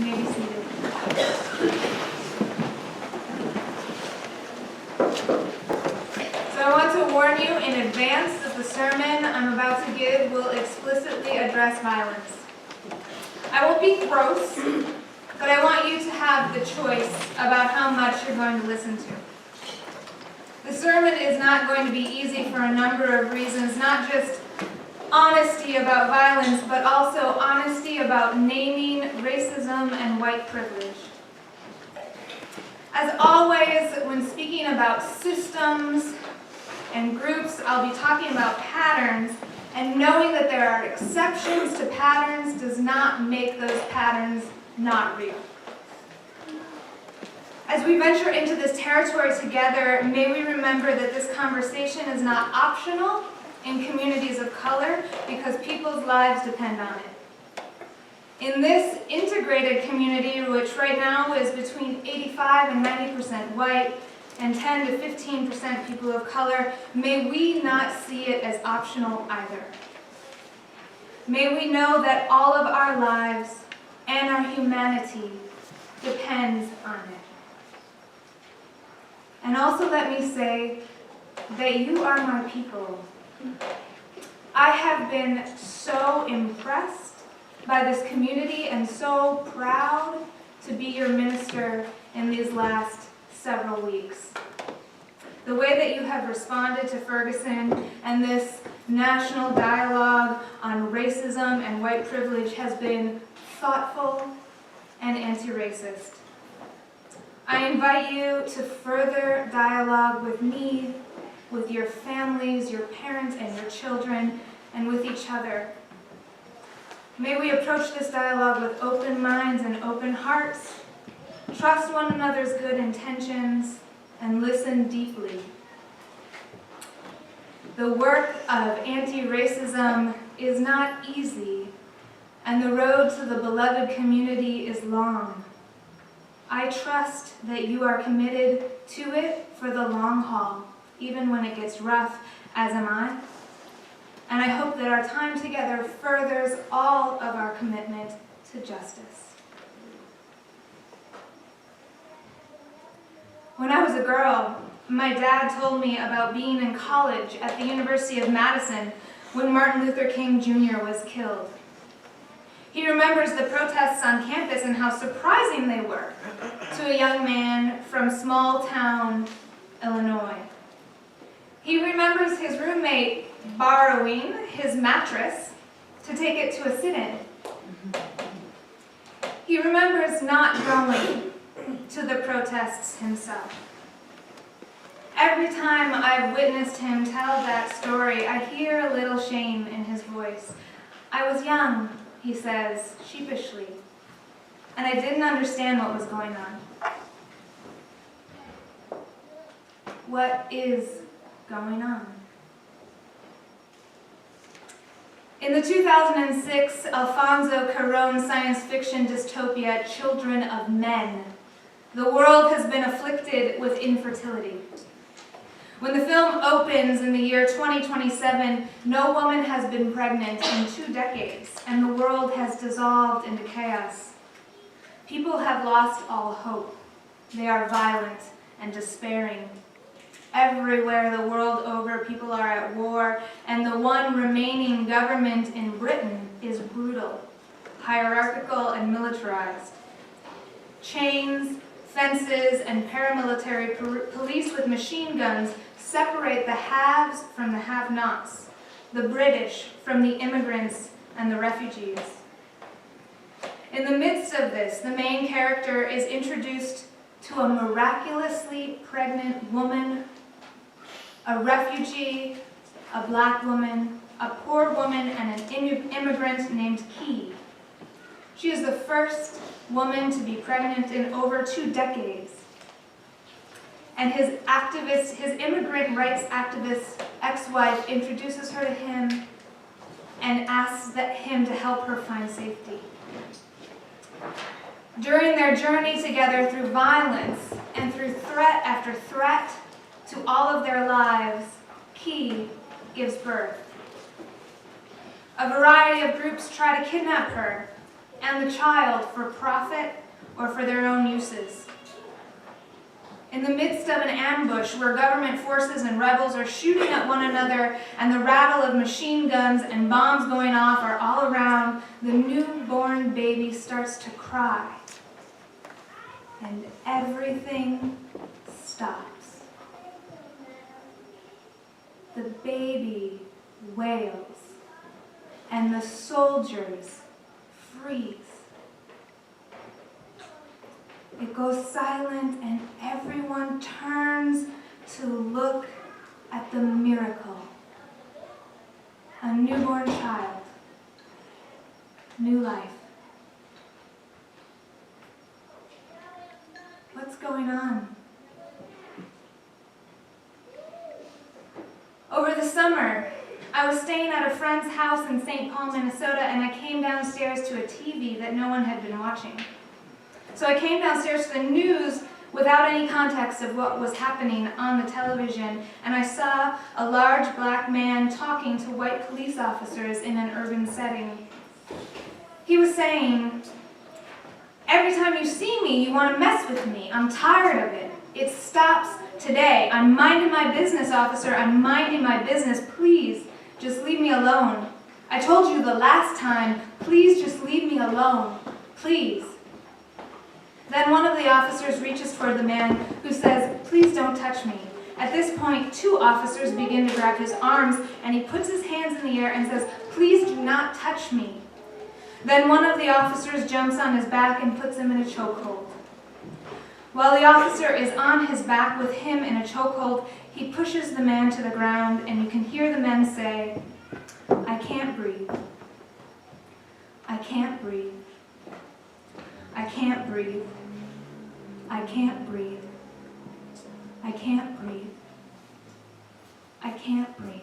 You may be seated. So I want to warn you in advance that the sermon I'm about to give will explicitly address violence. I won't be gross, but I want you to have the choice about how much you're going to listen to. The sermon is not going to be easy for a number of reasons, not just honesty about violence, but also honesty about naming racism and white privilege. As always, when speaking about systems and groups, I'll be talking about patterns, and knowing that there are exceptions to patterns does not make those patterns not real. As we venture into this territory together, may we remember that this conversation is not optional in communities of color because people's lives depend on it. In this integrated community, which right now is between 85 and 90% white and 10 to 15% people of color, may we not see it as optional either. May we know that all of our lives and our humanity depends on it. And also let me say that you are my people. I have been so impressed by this community and so proud to be your minister in these last several weeks. The way that you have responded to Ferguson and this national dialogue on racism and white privilege has been thoughtful and anti-racist. I invite you to further dialogue with me, with your families, your parents, and your children, and with each other. May we approach this dialogue with open minds and open hearts, trust one another's good intentions, and listen deeply. The work of anti-racism is not easy, and the road to the beloved community is long. I trust that you are committed to it for the long haul, even when it gets rough, as am I. And I hope that our time together furthers all of our commitment to justice. When I was a girl, my dad told me about being in college at the University of Madison when Martin Luther King Jr. was killed. He remembers the protests on campus and how surprising they were to a young man from small town Illinois. He remembers his roommate borrowing his mattress to take it to a sit-in. He remembers not going to the protests himself. Every time I've witnessed him tell that story, I hear a little shame in his voice. I was young, he says, sheepishly, and I didn't understand what was going on. What is going on? In the 2006 Alfonso Cuarón science fiction dystopia, Children of Men, the world has been afflicted with infertility. When the film opens in the year 2027, no woman has been pregnant in 2 decades, and the world has dissolved into chaos. People have lost all hope. They are violent and despairing. Everywhere the world over, people are at war, and the one remaining government in Britain is brutal, hierarchical, and militarized. Chains, fences, and paramilitary police with machine guns separate the haves from the have-nots, the British from the immigrants and the refugees. In the midst of this, the main character is introduced to a miraculously pregnant woman, a refugee, a black woman, a poor woman, and an immigrant named Key. She is the first woman to be pregnant in over 2 decades. And his immigrant rights activist ex-wife introduces her to him and asks him to help her find safety. During their journey together through violence and through threat after threat to all of their lives, Key gives birth. A variety of groups try to kidnap her, and the child for profit or for their own uses. In the midst of an ambush where government forces and rebels are shooting at one another and the rattle of machine guns and bombs going off are all around, the newborn baby starts to cry. And everything stops. The baby wails, and the soldiers freeze. It goes silent, and everyone turns to look at the miracle. A newborn child, new life. What's going on? Over the summer, I was staying at a friend's house in St. Paul, Minnesota, and I came downstairs to a TV that no one had been watching. So I came downstairs to the news without any context of what was happening on the television, and I saw a large black man talking to white police officers in an urban setting. He was saying, "Every time you see me, you want to mess with me. I'm tired of it. It stops today. I'm minding my business, officer. I'm minding my business. Please, just leave me alone. I told you the last time, please just leave me alone. Please." Then one of the officers reaches toward the man who says, "Please don't touch me." At this point, two officers begin to grab his arms, and he puts his hands in the air and says, "Please do not touch me." Then one of the officers jumps on his back and puts him in a chokehold. While the officer is on his back with him in a chokehold, he pushes the man to the ground, and you can hear the men say, "I can't breathe. I can't breathe. I can't breathe. I can't breathe. I can't breathe. I can't breathe.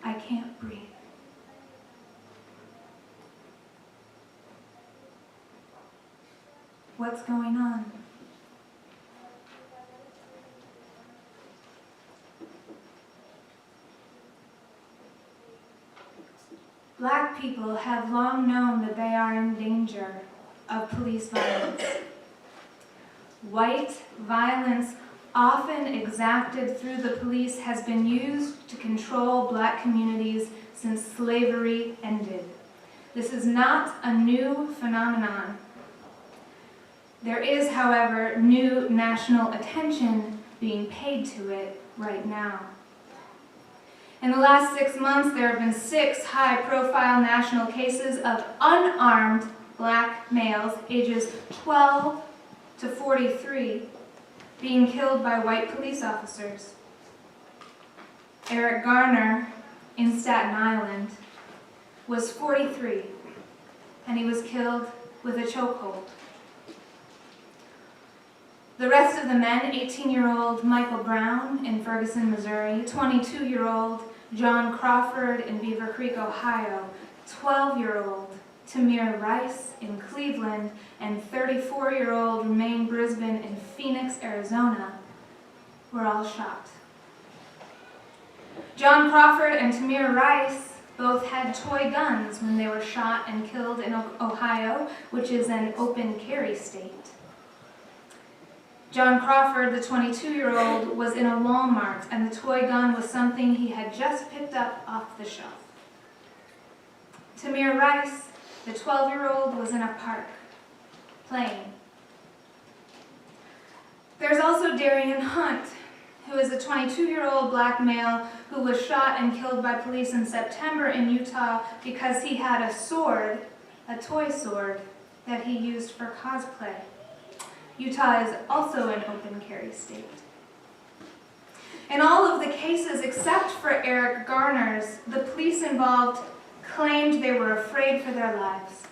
I can't breathe." What's going on? Black people have long known that they are in danger of police violence. White violence, often exacted through the police, has been used to control black communities since slavery ended. This is not a new phenomenon. There is, however, new national attention being paid to it right now. In the last 6 months, there have been 6 high-profile national cases of unarmed black males ages 12 to 43 being killed by white police officers. Eric Garner in Staten Island was 43, and he was killed with a chokehold. The rest of the men, 18-year-old Michael Brown in Ferguson, Missouri, 22-year-old John Crawford in Beaver Creek, Ohio, 12-year-old Tamir Rice in Cleveland, and 34-year-old Romaine Brisbane in Phoenix, Arizona, were all shot. John Crawford and Tamir Rice both had toy guns when they were shot and killed in Ohio, which is an open carry state. John Crawford, the 22-year-old, was in a Walmart, and the toy gun was something he had just picked up off the shelf. Tamir Rice, the 12-year-old, was in a park, playing. There's also Darian Hunt, who is a 22-year-old black male who was shot and killed by police in September in Utah because he had a sword, a toy sword, that he used for cosplay. Utah is also an open carry state. In all of the cases except for Eric Garner's, the police involved claimed they were afraid for their lives.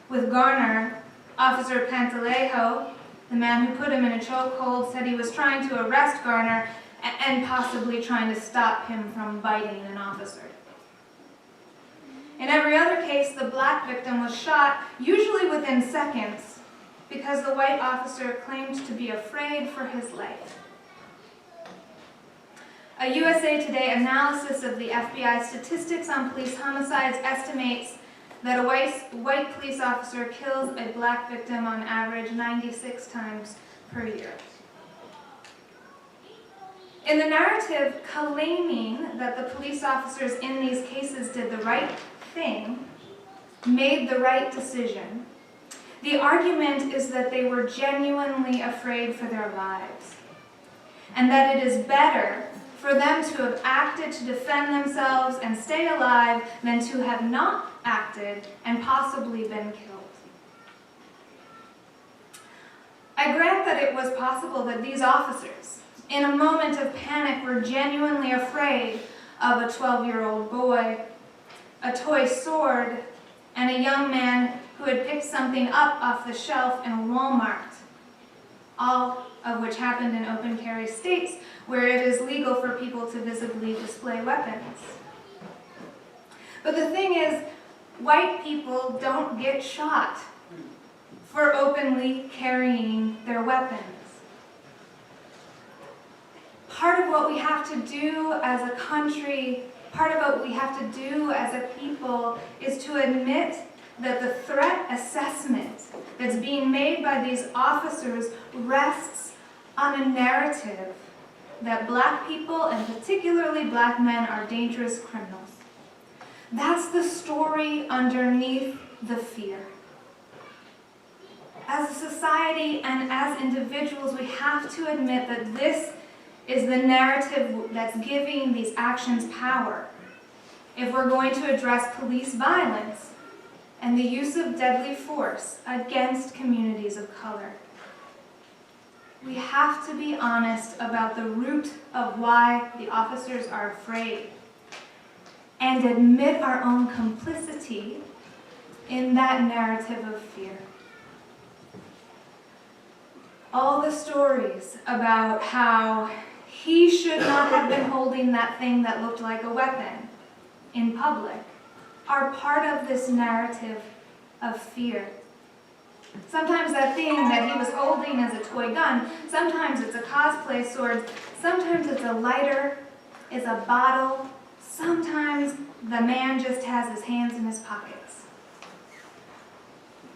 With Garner, Officer Pantalejo, the man who put him in a chokehold, said he was trying to arrest Garner and possibly trying to stop him from biting an officer. In every other case, the black victim was shot, usually within seconds, because the white officer claimed to be afraid for his life. A USA Today analysis of the FBI statistics on police homicides estimates that a white police officer kills a black victim on average 96 times per year. In the narrative claiming that the police officers in these cases did the right thing, made the right decision, the argument is that they were genuinely afraid for their lives, and that it is better for them to have acted to defend themselves and stay alive than to have not acted and possibly been killed. I grant that it was possible that these officers, in a moment of panic, were genuinely afraid of a 12-year-old boy, a toy sword, and a young man who had picked something up off the shelf in a Walmart, all of which happened in open carry states where it is legal for people to visibly display weapons. But the thing is, white people don't get shot for openly carrying their weapons. Part of what we have to do as a country, part of what we have to do as a people is to admit that the threat assessment that's being made by these officers rests on a narrative that black people, and particularly black men, are dangerous criminals. That's the story underneath the fear. As a society and as individuals, we have to admit that this is the narrative that's giving these actions power. If we're going to address police violence and the use of deadly force against communities of color, we have to be honest about the root of why the officers are afraid and admit our own complicity in that narrative of fear. All the stories about how he should not have been holding that thing that looked like a weapon in public are part of this narrative of fear. Sometimes that thing that he was holding is a toy gun, sometimes it's a cosplay sword, sometimes it's a lighter, it's a bottle, sometimes the man just has his hands in his pockets.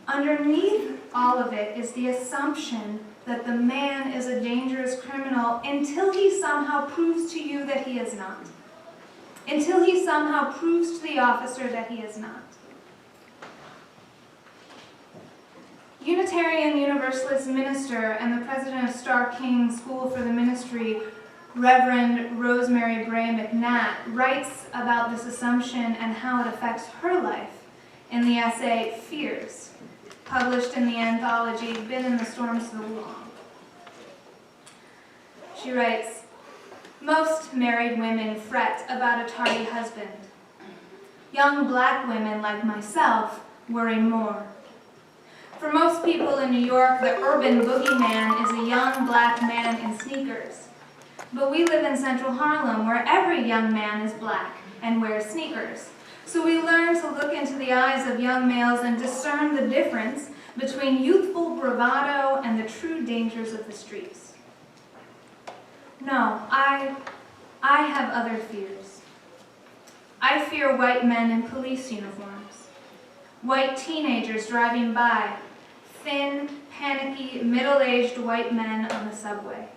Underneath all of it is the assumption that the man is a dangerous criminal until he somehow proves to you that he is not. Until he somehow proves to the officer that he is not. Unitarian Universalist minister and the president of Starr King School for the Ministry, Reverend Rosemary Bray McNatt, writes about this assumption and how it affects her life in the essay Fears, published in the anthology Been in the Storm So Long. She writes, "Most married women fret about a tardy husband. Young black women like myself worry more. For most people in New York, the urban boogeyman is a young black man in sneakers. But we live in Central Harlem, where every young man is black and wears sneakers. So we learn to look into the eyes of young males and discern the difference between youthful bravado and the true dangers of the streets. No, I have other fears. I fear white men in police uniforms, white teenagers driving by, thin, panicky, middle-aged white men on the subway.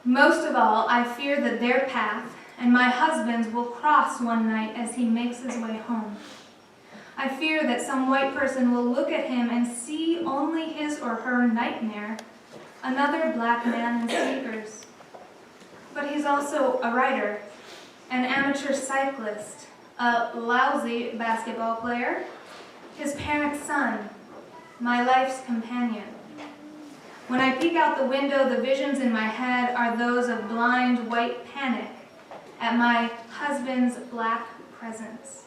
Most of all, I fear that their path and my husband's will cross one night as he makes his way home. I fear that some white person will look at him and see only his or her nightmare, another black man in sneakers. But he's also a writer, an amateur cyclist, a lousy basketball player, his parents' son, my life's companion. When I peek out the window, the visions in my head are those of blind white panic at my husband's black presence.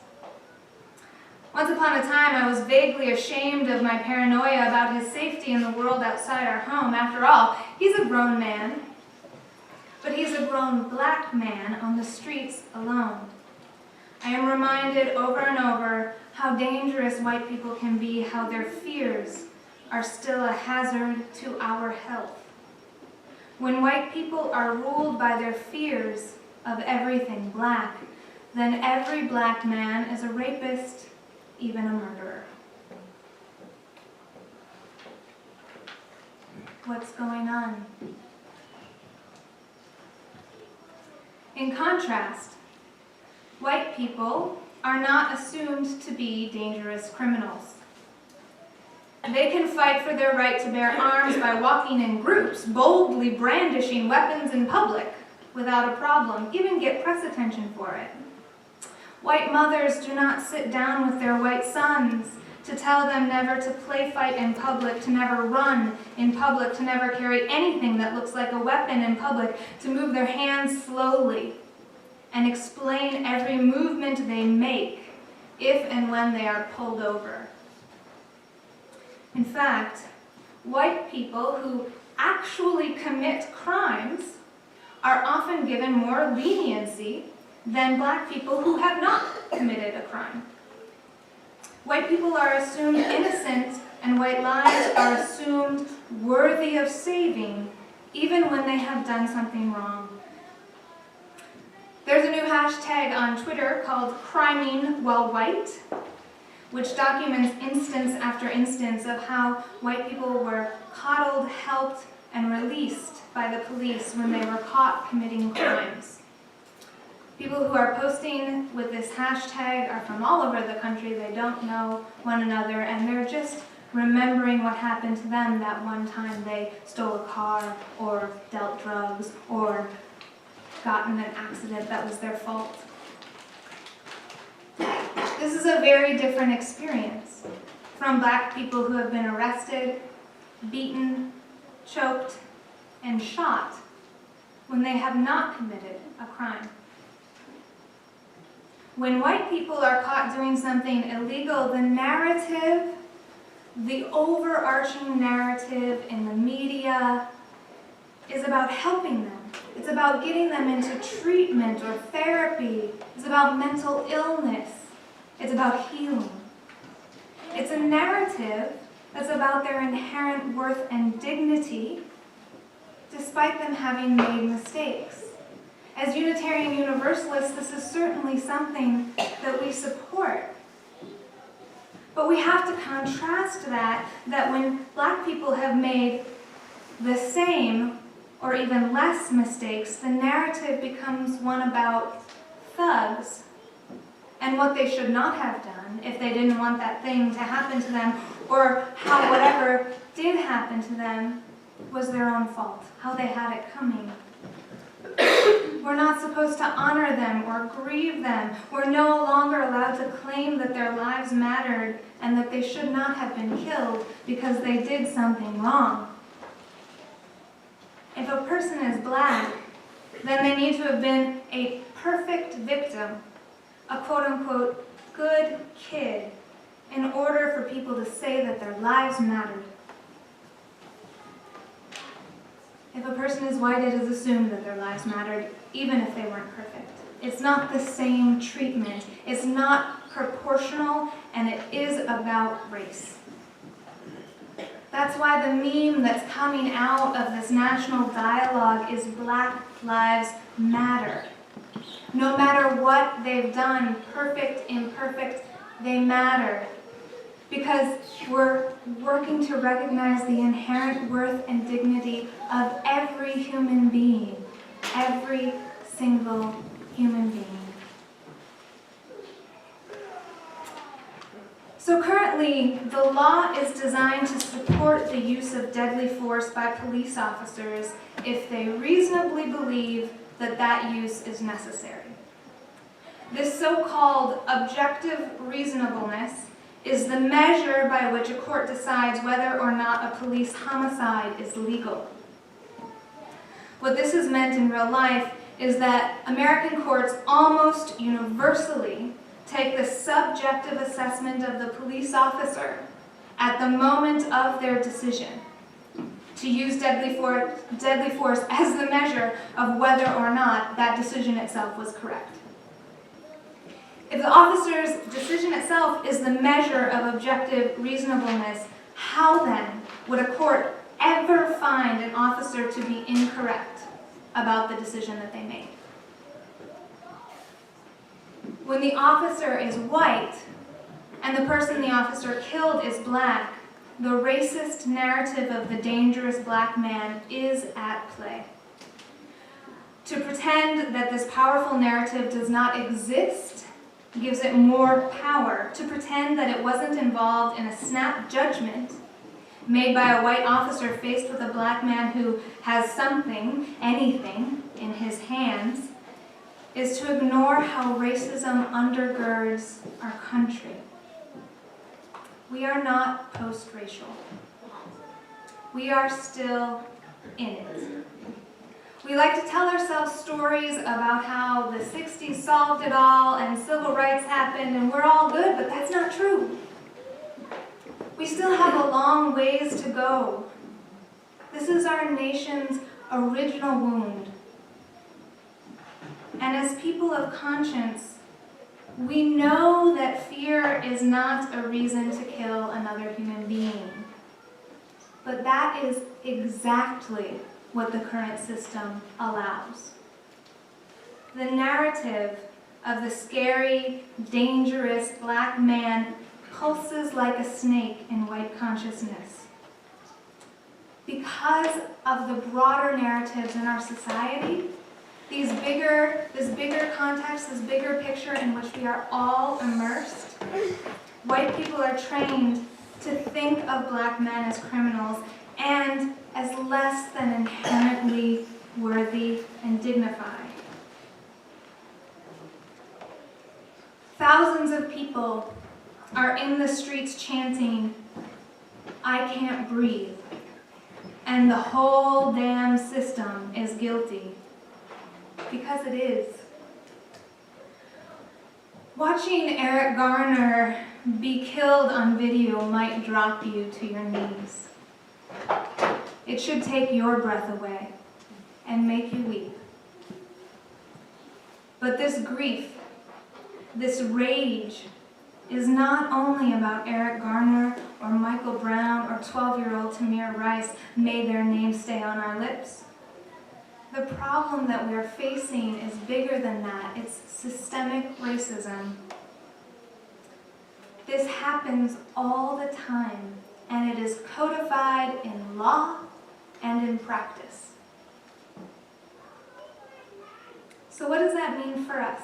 Once upon a time, I was vaguely ashamed of my paranoia about his safety in the world outside our home. After all, he's a grown man, but he's a grown black man on the streets alone. I am reminded over and over how dangerous white people can be, how their fears are still a hazard to our health. When white people are ruled by their fears of everything black, then every black man is a rapist, even a murderer. What's going on? In contrast, white people are not assumed to be dangerous criminals. They can fight for their right to bear arms by walking in groups, boldly brandishing weapons in public without a problem, even get press attention for it. White mothers do not sit down with their white sons to tell them never to play fight in public, to never run in public, to never carry anything that looks like a weapon in public, to move their hands slowly and explain every movement they make if and when they are pulled over. In fact, white people who actually commit crimes are often given more leniency than black people who have not committed a crime. White people are assumed innocent, and white lives are assumed worthy of saving, even when they have done something wrong. There's a new hashtag on Twitter called Criming While White, which documents instance after instance of how white people were coddled, helped, and released by the police when they were caught committing crimes. People who are posting with this hashtag are from all over the country. They don't know one another, and they're just remembering what happened to them that one time they stole a car or dealt drugs or got in an accident that was their fault. This is a very different experience from black people who have been arrested, beaten, choked, and shot when they have not committed a crime. When white people are caught doing something illegal, the narrative, the overarching narrative in the media is about helping them. It's about getting them into treatment or therapy. It's about mental illness. It's about healing. It's a narrative that's about their inherent worth and dignity, despite them having made mistakes. As Unitarian Universalists, this is certainly something that we support. But we have to contrast that when black people have made the same or even less mistakes, the narrative becomes one about thugs and what they should not have done if they didn't want that thing to happen to them, or how whatever did happen to them was their own fault, how they had it coming. We're not supposed to honor them or grieve them. We're no longer allowed to claim that their lives mattered and that they should not have been killed because they did something wrong. If a person is black, then they need to have been a perfect victim, a quote-unquote good kid, in order for people to say that their lives mattered. If a person is white, it is assumed that their lives mattered, even if they weren't perfect. It's not the same treatment. It's not proportional, and it is about race. That's why the meme that's coming out of this national dialogue is Black Lives Matter. No matter what they've done, perfect, imperfect, they matter. Because we're working to recognize the inherent worth and dignity of every human being, every single human being. So currently, the law is designed to support the use of deadly force by police officers if they reasonably believe that that use is necessary. This so-called objective reasonableness is the measure by which a court decides whether or not a police homicide is legal. What this has meant in real life is that American courts almost universally take the subjective assessment of the police officer at the moment of their decision to use deadly force as the measure of whether or not that decision itself was correct. If the officer's decision itself is the measure of objective reasonableness, how then would a court ever find an officer to be incorrect about the decision that they made? When the officer is white and the person the officer killed is black, the racist narrative of the dangerous black man is at play. To pretend that this powerful narrative does not exist gives it more power. To pretend that it wasn't involved in a snap judgment made by a white officer faced with a black man who has something, anything, in his hands, is to ignore how racism undergirds our country. We are not post-racial. We are still in it. We like to tell ourselves stories about how the 60s solved it all and civil rights happened and we're all good, but that's not true. We still have a long ways to go. This is our nation's original wound. And as people of conscience, we know that fear is not a reason to kill another human being. But that is exactly what the current system allows. The narrative of the scary, dangerous black man pulses like a snake in white consciousness. Because of the broader narratives in our society, this bigger context, this bigger picture in which we are all immersed, white people are trained to think of black men as criminals and as less than inherently worthy and dignified. Thousands of people are in the streets chanting, "I can't breathe," and the whole damn system is guilty. Because it is. Watching Eric Garner be killed on video might drop you to your knees. It should take your breath away and make you weep. But this grief, this rage, is not only about Eric Garner or Michael Brown or 12-year-old Tamir Rice. May their names stay on our lips. The problem that we're facing is bigger than that. It's systemic racism. This happens all the time, and it is codified in law and in practice. So what does that mean for us?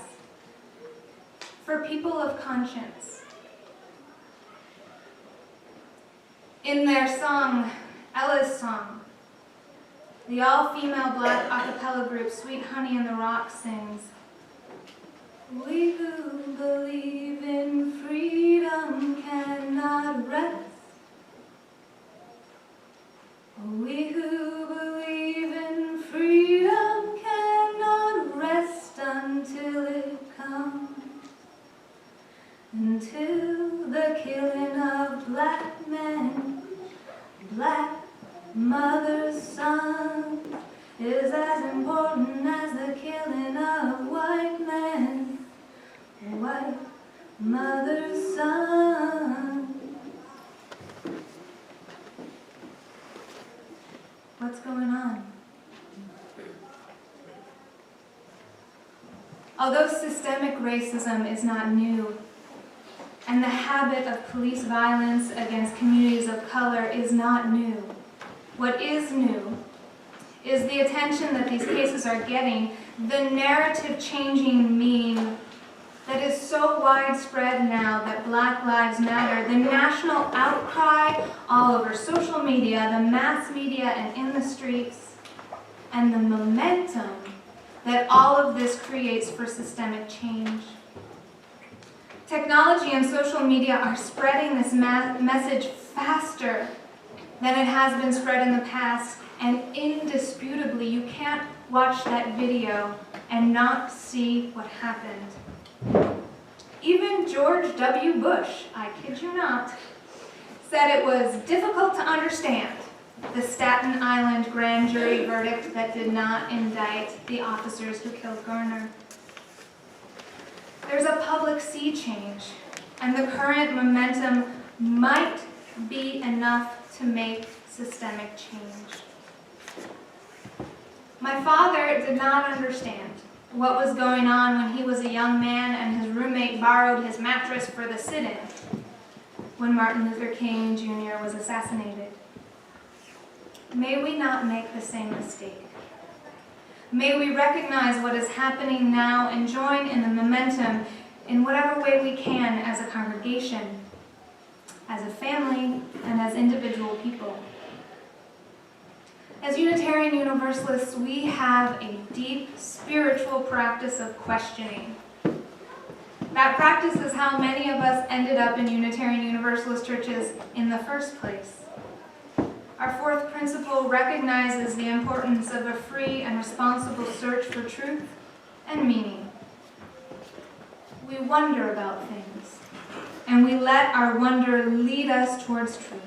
For people of conscience? In their song, Ella's song, the all-female black a cappella group Sweet Honey in the Rock sings, "We who believe in freedom cannot rest. We who believe in freedom cannot rest until it comes. Until the killing of black men, black mothers' sons, is as important as the killing of white men, white mothers' sons." What's going on? Although systemic racism is not new, and the habit of police violence against communities of color is not new, what is new is the attention that these cases are getting, the narrative-changing meme that is so widespread now that Black Lives Matter, the national outcry all over social media, the mass media, and in the streets, and the momentum that all of this creates for systemic change. Technology and social media are spreading this message faster than it has been spread in the past, and indisputably, you can't watch that video and not see what happened. Even George W. Bush, I kid you not, said it was difficult to understand the Staten Island grand jury verdict that did not indict the officers who killed Garner. There's a public sea change, and the current momentum might be enough to make systemic change. My father did not understand what was going on when he was a young man and his roommate borrowed his mattress for the sit-in when Martin Luther King Jr. was assassinated. May we not make the same mistake. May we recognize what is happening now and join in the momentum in whatever way we can as a congregation, as a family, and as individual people. As Unitarian Universalists, we have a deep spiritual practice of questioning. That practice is how many of us ended up in Unitarian Universalist churches in the first place. Our fourth principle recognizes the importance of a free and responsible search for truth and meaning. We wonder about things, and we let our wonder lead us towards truth.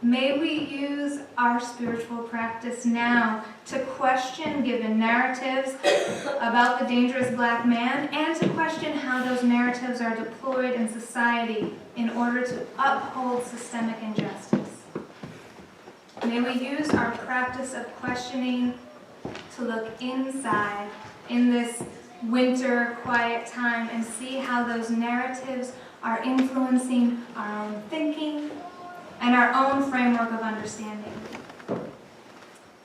May we use our spiritual practice now to question given narratives about the dangerous black man and to question how those narratives are deployed in society in order to uphold systemic injustice. May we use our practice of questioning to look inside in this winter quiet time and see how those narratives are influencing our own thinking and our own framework of understanding.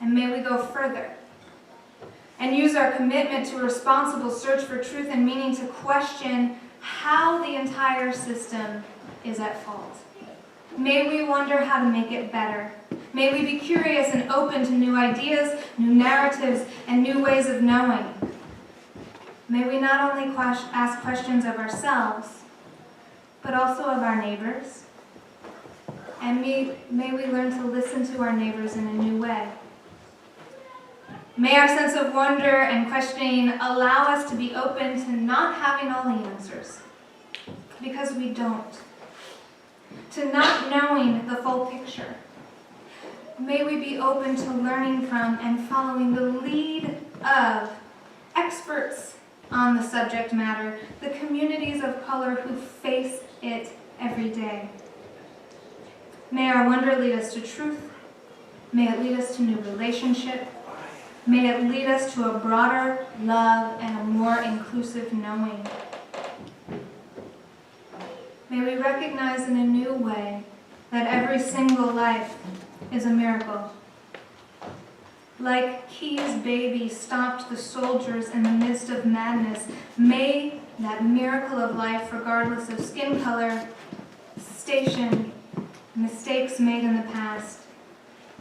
And may we go further and use our commitment to a responsible search for truth and meaning to question how the entire system is at fault. May we wonder how to make it better. May we be curious and open to new ideas, new narratives, and new ways of knowing. May we not only ask questions of ourselves, but also of our neighbors. And may we learn to listen to our neighbors in a new way. May our sense of wonder and questioning allow us to be open to not having all the answers, because we don't. To not knowing the full picture. May we be open to learning from and following the lead of experts on the subject matter, the communities of color who face it every day. May our wonder lead us to truth. May it lead us to new relationship. May it lead us to a broader love and a more inclusive knowing. May we recognize in a new way that every single life is a miracle. Like Key's baby stopped the soldiers in the midst of madness, may that miracle of life, regardless of skin color, station, mistakes made in the past,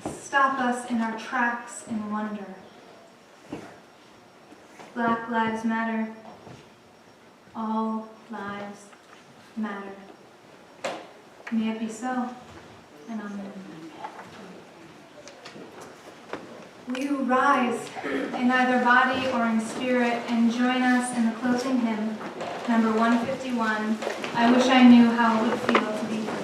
stop us in our tracks in wonder. Black lives matter. All lives matter. May it be so, and amen. Will you rise in either body or in spirit and join us in the closing hymn, number 151, I Wish I Knew How It Would Feel to Be Free.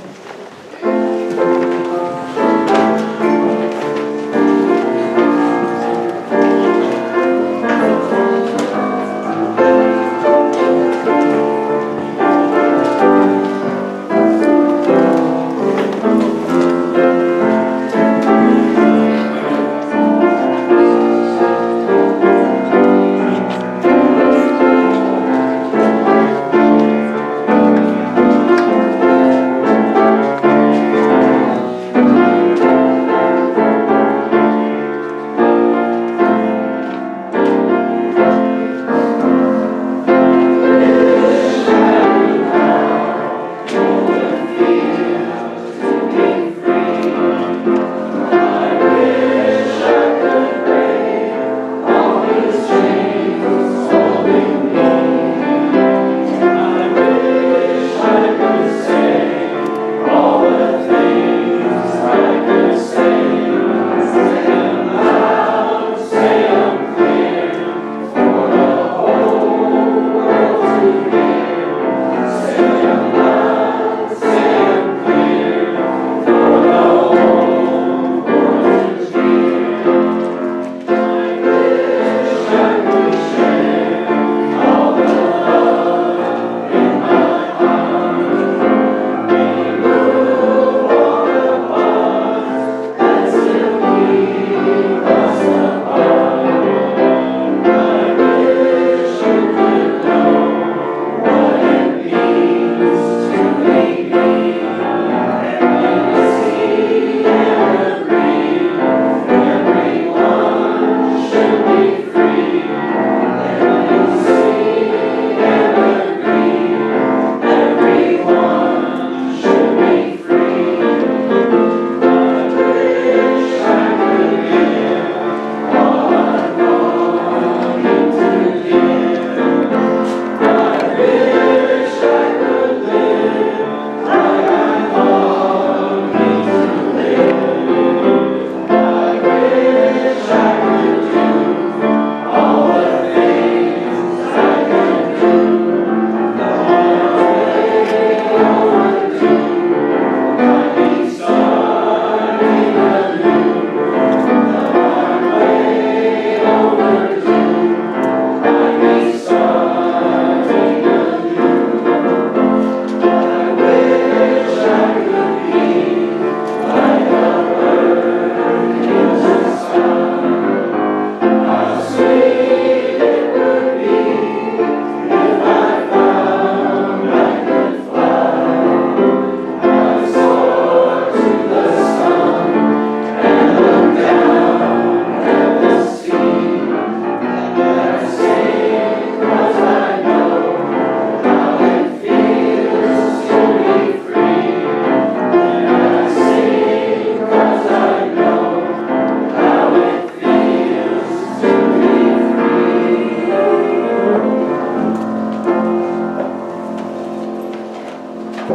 We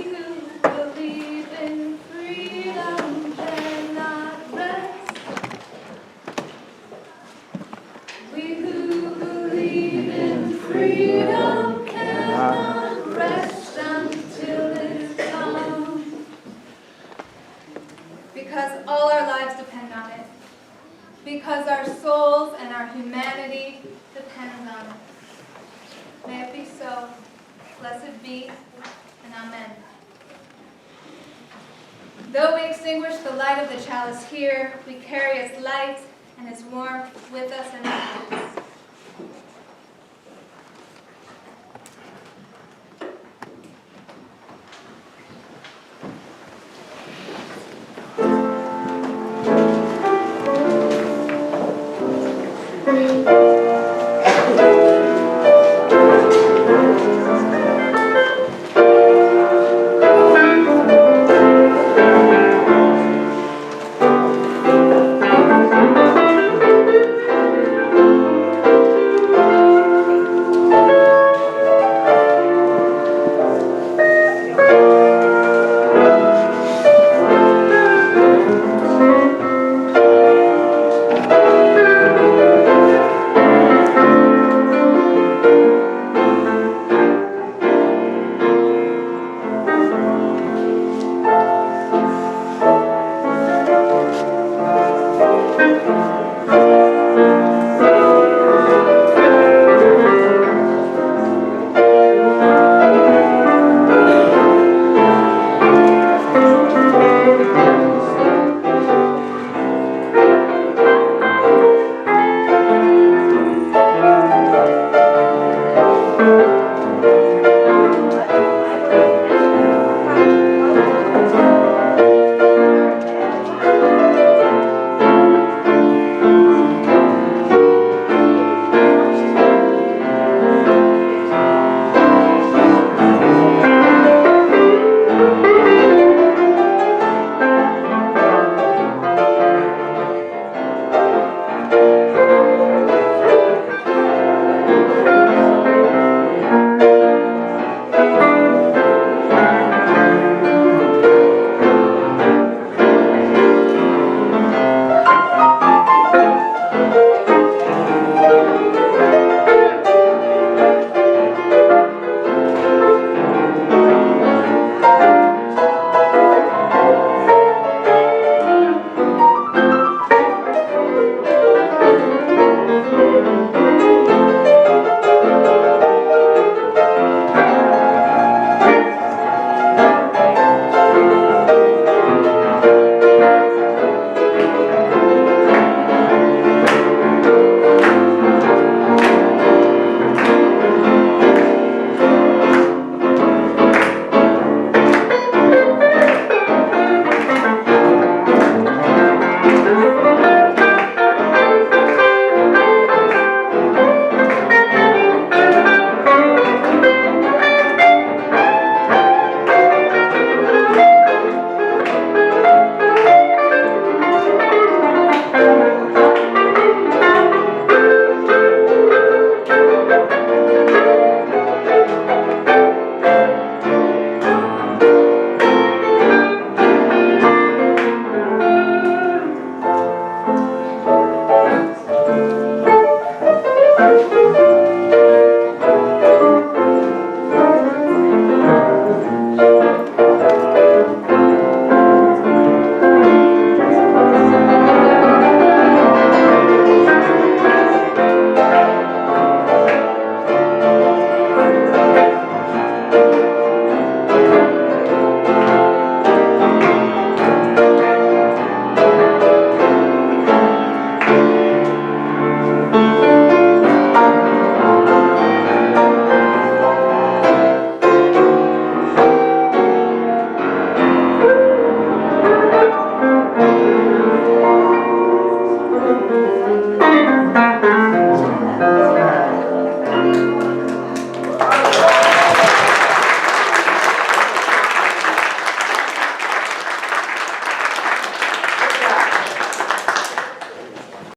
who believe in freedom cannot rest. We who believe in freedom cannot rest until it's come. Because all our lives depend on it. Because our souls and our humanity depends on it. May it be so. Blessed be, and amen. Though we extinguish the light of the chalice here, we carry its light and its warmth with us in our hearts.